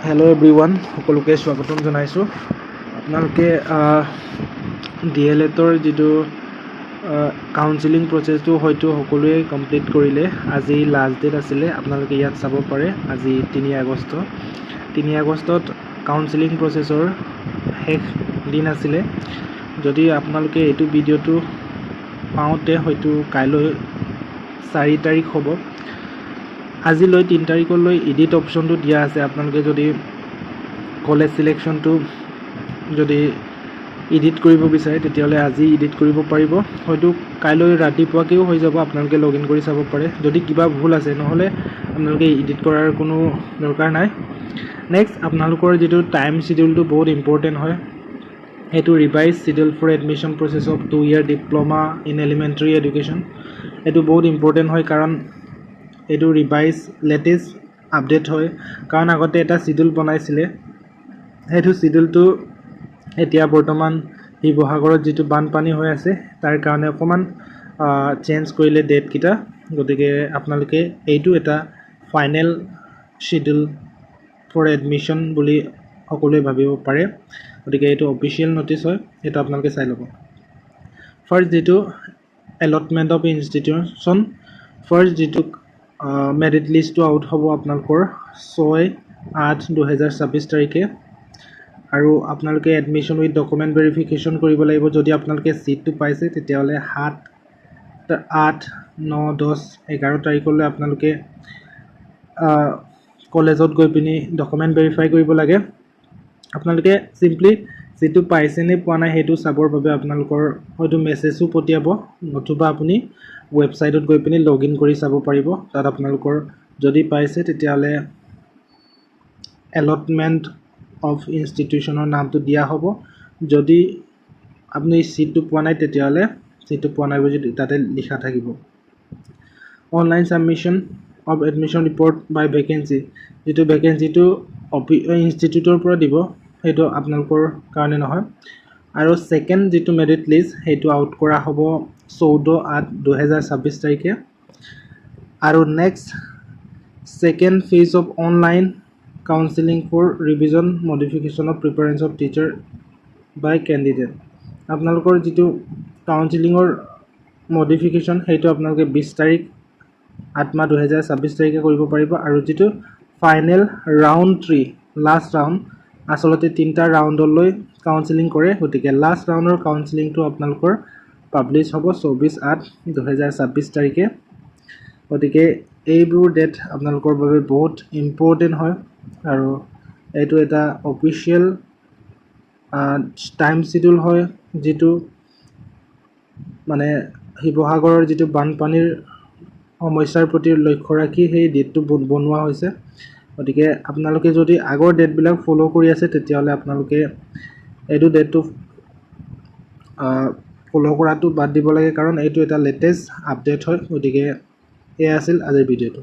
Hello' everyone, সকলোকে স্বাগতম জনাইছোঁ। আপোনালোকে DLEDৰ যিটো কাউন্সেলিং প্ৰচেছটো হয়তো সকলোৱে কমপ্লিট কৰিলে। আজি লাষ্ট ডেট আছিলে, আপোনালোকে ইয়াত চাব পাৰে। আজি 3 আগষ্ট। 3 আগষ্টত কাউন্সেলিং প্ৰচেছৰ শেষ দিন আছিলে। যদি আপোনালোকে এইটো ভিডিঅ'টো পাওঁতে হয়তো কাইলৈ 4 তাৰিখ হ'ব। আজিলৈ 3 তাৰিখলৈ এডিট অপশ্যনটো দিয়া আছে। আপোনালোকে যদি কলেজ চিলেকশ্যনটো যদি এডিট কৰিব বিচাৰে তেতিয়াহ'লে আজি এডিট কৰিব পাৰিব। হয়তো কাইলৈ ৰাতিপুৱাকৈও হৈ যাব, আপোনালোকে লগ ইন কৰি চাব পাৰে। যদি কিবা ভুল আছে নহ'লে আপোনালোকে এডিট কৰাৰ কোনো দৰকাৰ নাই। নেক্সট, আপোনালোকৰ যিটো টাইম শ্বিডিউলটো বহুত ইম্পৰ্টেণ্ট হয়। সেইটো revise schedule for admission process of 2 year diploma in elementary education. এইটো বহুত ইম্পৰ্টেণ্ট হয় কাৰণ এইটো ৰিভাইজ লেটেষ্ট আপডেট হয়। কাৰণ আগতে এটা শ্বিডিউল বনাইছিলে, সেইটো শ্বিডিউলটো এতিয়া বৰ্তমান শিৱসাগৰত যিটো বানপানী হৈ আছে তাৰ কাৰণে অকণমান চেঞ্জ কৰিলে ডেটকেইটা। গতিকে আপোনালোকে এইটো এটা ফাইনেল শ্বিডিউল ফৰ এডমিশ্যন বুলি সকলোৱে ভাবিব পাৰে। গতিকে এইটো অফিচিয়েল ন'টিছ হয়, সেইটো আপোনালোকে চাই ল'ব। ফাৰ্ষ্ট যিটো এলটমেণ্ট অফ ইনষ্টিটিউশ্যন, ফাৰ্ষ্ট যিটো মেৰিট লিষ্টটো আউট হ'ব আপোনালোকৰ 6/8/2024 তাৰিখে। আৰু আপোনালোকে এডমিশ্যন উইথ ডকুমেণ্ট ভেৰিফিকেশ্যন কৰিব লাগিব। যদি আপোনালোকে ছিটটো পাইছে তেতিয়াহ'লে 7, 8, 9, 10, 11 তাৰিখলৈ আপোনালোকে কলেজত গৈ পিনি ডকুমেণ্ট ভেৰিফাই কৰিব লাগে। আপোনালোকে চিম্পলি ছিটটো পাইছে নে পোৱা নাই সেইটো চাবৰ বাবে আপোনালোকৰ হয়তো মেছেজো পঠিয়াব, নতুবা আপুনি ৱেবছাইটত গৈ পিনি লগ ইন কৰি চাব পাৰিব। তাত আপোনালোকৰ যদি পাইছে তেতিয়াহ'লে এলটমেণ্ট অফ ইনষ্টিটিউশ্যনৰ নামটো দিয়া হ'ব। যদি আপুনি ছিটটো পোৱা নাই তেতিয়াহ'লে ছিটটো পোৱা নাই বুলি তাতে লিখা থাকিব। Online submission of admission report by vacancy, যিটো ভেকেঞ্চিটো ইনষ্টিটিউটৰ পৰা দিব, সেইটো আপোনালোকৰ কাৰণে নহয়। আৰু ছেকেণ্ড যিটো মেৰিট লিষ্ট সেইটো আউট কৰা হ'ব 14/8/2024 তাৰিখে। আৰু next second phase of online counselling for revision modification of preference of teacher by candidate. আপোনালোকৰ যিটো কাউন্সেলিঙৰ মডিফিকেশ্যন সেইটো আপোনালোকে 20 তাৰিখ 8/2024 তাৰিখে কৰিব পাৰিব। আৰু যিটো ফাইনেল ৰাউণ্ড 3 লাষ্ট ৰাউণ্ড, আচলতে 3টা ৰাউণ্ডলৈ কাউন্সেলিং কৰে। গতিকে লাষ্ট ৰাউণ্ডৰ কাউন্সেলিংটো আপোনালোকৰ পাব্লিছ হ'ব 24/8/2024 তাৰিখে। গতিকে এইবোৰ ডেট আপোনালোকৰ বাবে বহুত ইম্পৰ্টেণ্ট হয় আৰু এইটো এটা অফিচিয়েল টাইম শ্বিডিউল হয়, যিটো মানে শিৱসাগৰৰ যিটো বানপানীৰ সমস্যাৰ প্ৰতি লক্ষ্য ৰাখি সেই ডেটটো বনোৱা হৈছে। গতিকে আপোনালোকে যদি আগৰ ডেটবিলাক ফ'ল' কৰি আছে তেতিয়াহ'লে আপোনালোকে এইটো ডেটটো ফ'ল' কৰাটো বাদ দিব লাগে, কাৰণ এইটো এটা লেটেষ্ট আপডেট হয়। গতিকে এয়া আছিল আজিৰ ভিডিঅ'টো।